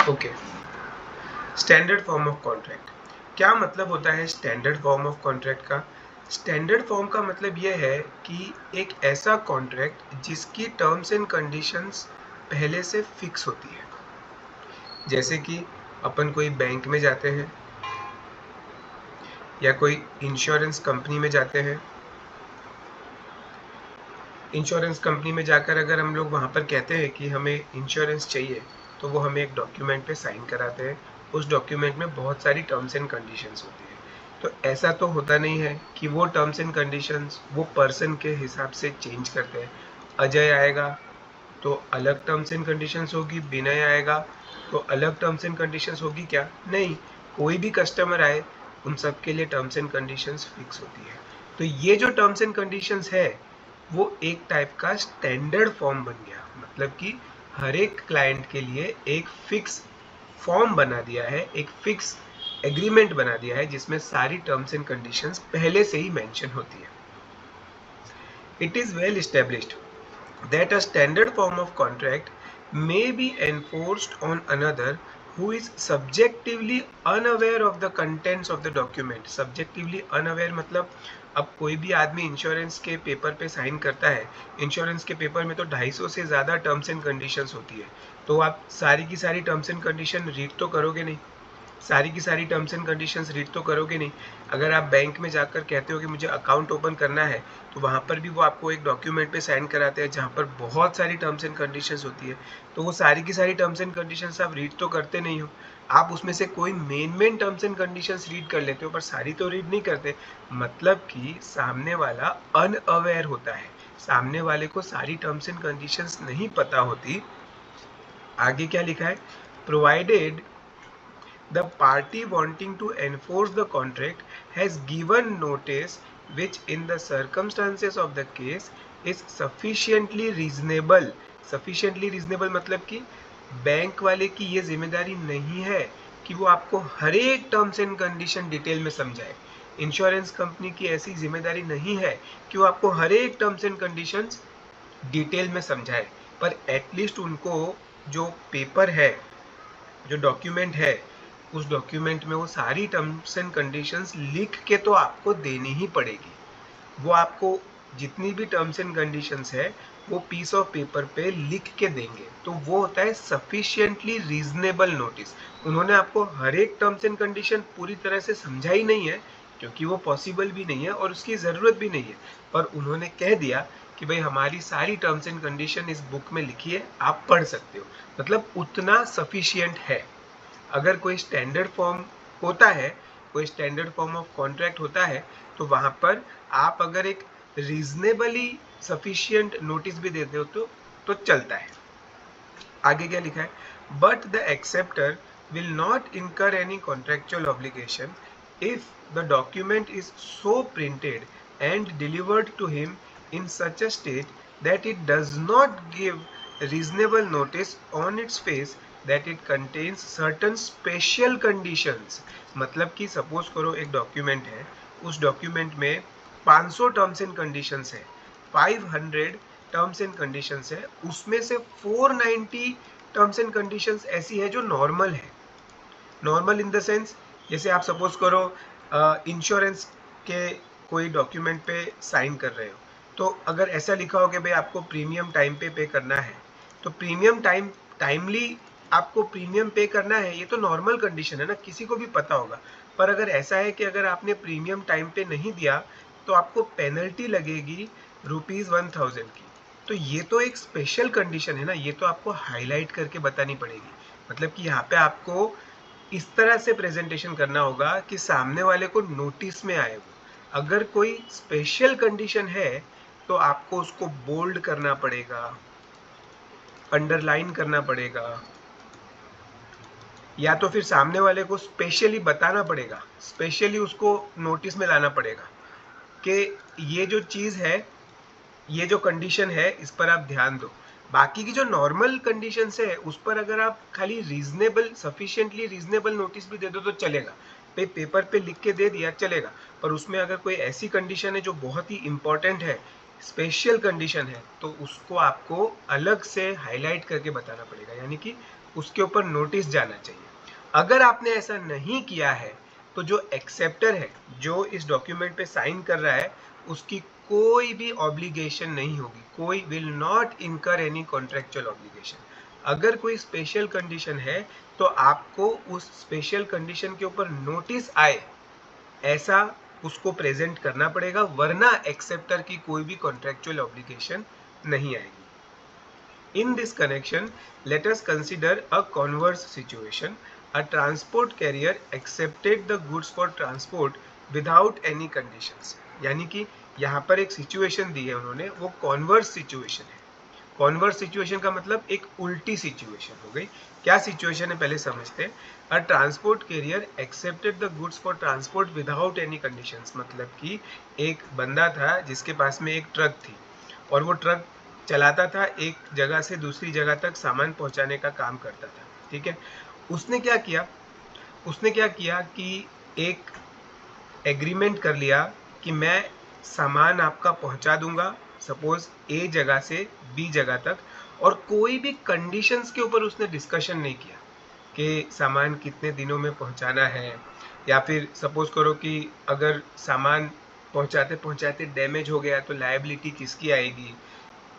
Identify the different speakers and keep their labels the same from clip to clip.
Speaker 1: Okay, standard form of contract क्या मतलब होता है? स्टैंडर्ड फॉर्म ऑफ कॉन्ट्रैक्ट का स्टैंडर्ड फॉर्म का मतलब यह है कि एक ऐसा कॉन्ट्रैक्ट जिसकी टर्म्स एंड कंडीशंस पहले से फिक्स होती है। जैसे कि अपन कोई बैंक में जाते हैं या कोई इंश्योरेंस कंपनी में जाते हैं। इंश्योरेंस कंपनी में जाकर अगर हम लोग वहाँ पर कहते हैं कि हमें इंश्योरेंस चाहिए, तो वो हमें एक डॉक्यूमेंट पे साइन कराते हैं। उस डॉक्यूमेंट में बहुत सारी टर्म्स एंड कंडीशंस होती है। तो ऐसा तो होता नहीं है कि वो टर्म्स एंड कंडीशंस वो पर्सन के हिसाब से चेंज करते हैं। अजय आएगा तो अलग टर्म्स एंड कंडीशंस होगी, विनय आएगा तो अलग टर्म्स एंड कंडीशंस होगी क्या? नहीं, कोई भी कस्टमर आए उन सब के लिए टर्म्स एंड कंडीशंस फिक्स होती है। तो ये जो टर्म्स एंड कंडीशंस है वो एक टाइप का स्टैंडर्ड फॉर्म बन गया। मतलब कि हर एक क्लाइंट के लिए एक फिक्स फॉर्म बना दिया है, एक फिक्स एग्रीमेंट बना दिया है जिसमें सारी टर्म्स एंड कंडीशंस पहले से ही मेंशन होती है। It is well established that a standard form of contract may be enforced on another who is subjectively unaware of the contents of the document. Subjectively unaware मतलब अब कोई भी आदमी insurance के पेपर पे साइन करता है। इंश्योरेंस के पेपर में तो 250 से ज़्यादा टर्म्स एंड कंडीशंस होती है, तो आप सारी की सारी टर्म्स एंड कंडीशन रीड तो करोगे नहीं, सारी की सारी टर्म्स एंड कंडीशंस रीड तो करोगे नहीं। अगर आप बैंक में जाकर कहते हो कि मुझे अकाउंट ओपन करना है, तो वहाँ पर भी वो आपको एक डॉक्यूमेंट पे साइन कराते हैं जहाँ पर बहुत सारी टर्म्स एंड कंडीशंस होती है। तो वो सारी की सारी टर्म्स एंड कंडीशंस आप रीड तो करते नहीं हो। आप उसमें से कोई main terms and conditions read कर लेते हो, पर सारी तो रीड नहीं करते। मतलब कि सामने वाला अनअवेयर होता है, सामने वाले को सारी टर्म्स एंड कंडीशंस नहीं पता होती। आगे क्या लिखा है? Provided the party wanting to enforce the contract has given notice which in the circumstances of the case is sufficiently reasonable. sufficiently reasonable मतलब कि बैंक वाले की ये जिम्मेदारी नहीं है कि वो आपको हर एक टर्म्स एंड कंडीशन डिटेल में समझाए। इंश्योरेंस कंपनी की ऐसी जिम्मेदारी नहीं है कि वो आपको हर एक टर्म्स एंड कंडीशंस डिटेल में समझाए, पर एटलीस्ट उनको जो पेपर है, जो डॉक्यूमेंट है, उस डॉक्यूमेंट में वो सारी टर्म्स एंड कंडीशंस लिख के तो आपको देनी ही पड़ेगी। वो आपको जितनी भी टर्म्स एंड कंडीशंस है वो पीस ऑफ पेपर पे लिख के देंगे, तो वो होता है सफिशिएंटली रीजनेबल नोटिस। उन्होंने आपको हर एक टर्म्स एंड कंडीशन पूरी तरह से समझाई नहीं है, क्योंकि वो पॉसिबल भी नहीं है और उसकी ज़रूरत भी नहीं है, पर उन्होंने कह दिया कि भाई हमारी सारी टर्म्स एंड कंडीशन इस बुक में लिखी है, आप पढ़ सकते हो। मतलब उतना सफिशिएंट है। अगर कोई स्टैंडर्ड फॉर्म होता है, कोई स्टैंडर्ड फॉर्म ऑफ कॉन्ट्रैक्ट होता है, तो वहाँ पर आप अगर एक रीजनेबली सफिशिएंट नोटिस भी देते हो तो चलता है। आगे क्या लिखा है? But the acceptor will not incur any contractual obligation if the document is so printed and delivered to him in such a state that it does not give reasonable notice on its face that it contains certain special conditions. मतलब कि suppose करो एक document है, उस document में 500 terms and conditions है, 500 terms and conditions है, उसमें से 490 टर्म्स एंड कंडीशंस ऐसी है जो नॉर्मल है। नॉर्मल इन द सेंस, जैसे आप सपोज करो इंश्योरेंस के कोई डॉक्यूमेंट पे साइन कर रहे हो, तो अगर ऐसा लिखा हो कि भाई आपको प्रीमियम टाइम पे करना है, तो प्रीमियम टाइमली आपको प्रीमियम पे करना है, ये तो नॉर्मल कंडीशन है ना, किसी को भी पता होगा। पर अगर ऐसा है कि अगर आपने प्रीमियम टाइम पे नहीं दिया तो आपको पेनल्टी लगेगी ₹1000 की, तो ये तो एक स्पेशल कंडीशन है ना, ये तो आपको हाईलाइट करके बतानी पड़ेगी। मतलब कि यहाँ पे आपको इस तरह से प्रेजेंटेशन करना होगा कि सामने वाले को नोटिस में आए वो। अगर कोई स्पेशल कंडीशन है तो आपको उसको बोल्ड करना पड़ेगा, अंडरलाइन करना पड़ेगा, या तो फिर सामने वाले को स्पेशली बताना पड़ेगा, स्पेशली उसको नोटिस में लाना पड़ेगा कि ये जो चीज़ है, ये जो कंडीशन है, इस पर आप ध्यान दो। बाकी की जो नॉर्मल कंडीशंस है उस पर अगर आप खाली रीजनेबल, सफिशिएंटली रीजनेबल नोटिस भी दे दो तो चलेगा, पेपर पे लिख के दे दिया चलेगा। पर उसमें अगर कोई ऐसी कंडीशन है जो बहुत ही इंपॉर्टेंट है, स्पेशल कंडीशन है, तो उसको आपको अलग से हाईलाइट करके बताना पड़ेगा, यानी कि उसके ऊपर नोटिस जाना चाहिए। अगर आपने ऐसा नहीं किया है तो जो एक्सेप्टर है, जो इस डॉक्यूमेंट पे साइन कर रहा है, उसकी कोई भी ऑब्लिगेशन नहीं होगी, कोई will not incur any contractual obligation. अगर कोई स्पेशल कंडीशन है तो आपको उस स्पेशल कंडीशन के ऊपर नोटिस आए ऐसा उसको प्रेजेंट करना पड़ेगा, वरना एक्सेप्टर की कोई भी कॉन्ट्रेक्चुअल ऑब्लिगेशन नहीं आएगी। In this connection, let us consider a converse situation. A transport carrier accepted the goods for transport without any conditions. यानी कि यहाँ पर एक सिचुएशन दी है उन्होंने, वो कॉन्वर्स सिचुएशन है। कॉन्वर्स सिचुएशन का मतलब एक उल्टी सिचुएशन हो गई। क्या सिचुएशन है पहले समझते हैं। A transport carrier accepted the goods for transport without any conditions, मतलब कि एक बंदा था जिसके पास में एक ट्रक थी और वो ट्रक चलाता था, एक जगह से दूसरी जगह तक सामान पहुंचाने का काम करता था, ठीक है। उसने क्या किया कि एक एग्रीमेंट कर लिया कि मैं सामान आपका पहुंचा दूंगा, सपोज ए जगह से बी जगह तक, और कोई भी कंडीशंस के ऊपर उसने डिस्कशन नहीं किया कि सामान कितने दिनों में पहुंचाना है, या फिर सपोज करो कि अगर सामान पहुंचाते पहुंचाते डैमेज हो गया तो लायबिलिटी किसकी आएगी।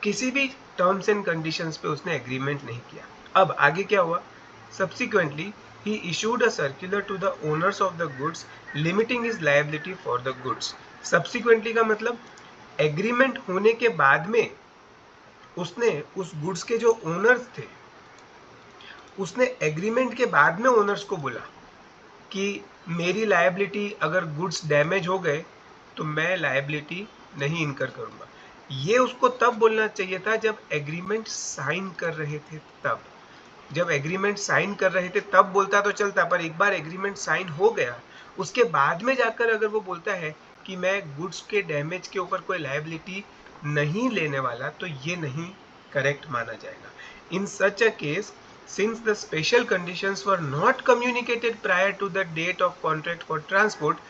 Speaker 1: किसी भी टर्म्स एंड कंडीशंस पे उसने एग्रीमेंट नहीं किया। अब आगे क्या हुआ, subsequently he issued a circular to the owners of the goods limiting his liability for the goods. subsequently का मतलब एग्रीमेंट होने के बाद में उसने उस गुड्स के जो ओनर्स थे, उसने एग्रीमेंट के बाद में ओनर्स को बोला कि मेरी लायबिलिटी, अगर गुड्स डैमेज हो गए तो मैं लायबिलिटी नहीं इनकर करूंगा। ये उसको तब बोलना चाहिए था जब एग्रीमेंट साइन कर रहे थे तब। जब एग्रीमेंट साइन कर रहे थे तब बोलता तो चलता, पर एक बार एग्रीमेंट साइन हो गया उसके बाद में जाकर अगर वो बोलता है कि मैं गुड्स के डैमेज के ऊपर कोई लायबिलिटी नहीं लेने वाला, तो ये नहीं करेक्ट माना जाएगा। In such a case, since the special conditions were not communicated prior to the date of contract for transport,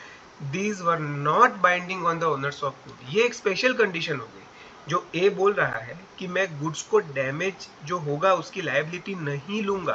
Speaker 1: these were not binding on the owners of good. ये एक स्पेशल कंडीशन हो गई। जो ए बोल रहा है कि मैं गुड्स को डैमेज जो होगा उसकी लायबिलिटी नहीं लूंगा,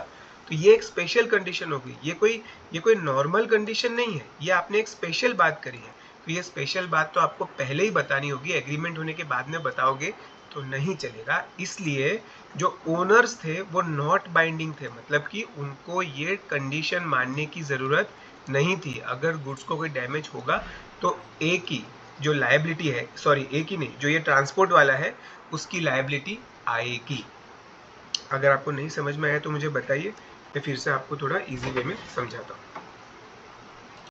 Speaker 1: तो ये एक स्पेशल कंडीशन हो गई। ये कोई नॉर्मल कंडीशन नहीं है, ये आपने एक स्पेशल बात करी है। तो ये स्पेशल बात तो आपको पहले ही बतानी होगी, एग्रीमेंट होने के बाद में बताओगे तो नहीं चलेगा। इसलिए जो ओनर्स थे वो नॉट बाइंडिंग थे, मतलब कि उनको ये कंडीशन मानने की ज़रूरत नहीं थी। अगर गुड्स को कोई डैमेज होगा तो ए की जो लायबिलिटी है, सॉरी ए की नहीं, जो ये ट्रांसपोर्ट वाला है उसकी लायबिलिटी आएगी। अगर आपको नहीं समझ में आया तो मुझे बताइए, मैं फिर से आपको थोड़ा इजी वे में समझाता हूँ।